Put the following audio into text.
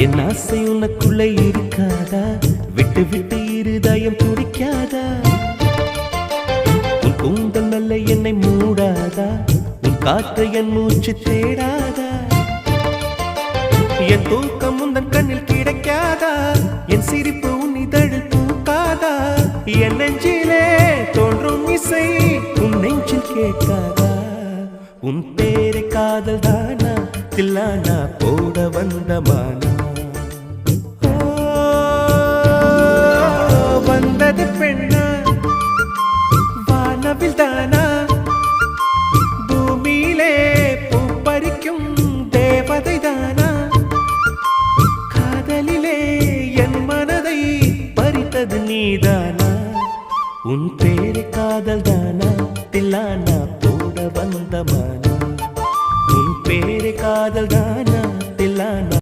என் ஆசை உனக்குள்ளே இருக்காதா? விட்டு விட்டு இருதயம் துடிக்காதா? உன் கூந்தல் நல்ல என்னை மூடாதா? உன் காற்று என் மூச்சு தேடாதா? என் தூக்கம் உந்தன் கண்ணில் கிடைக்காதா? என் சிரிப்பு உன் இதழில் பூக்காதா? என் நெஞ்சிலே தோன்றும் இசை உன் நெஞ்சில் கேட்காதா? உன் பேரை காதல் தானா தில்லானா போட வந்த மானா? வந்தது பெண்ணா வானவில் தானா? பூமியிலே பூ பறிக்கும் தேவதை தானா? காதலிலே என் மனதை பறித்தது நீதானா? உன் பேரை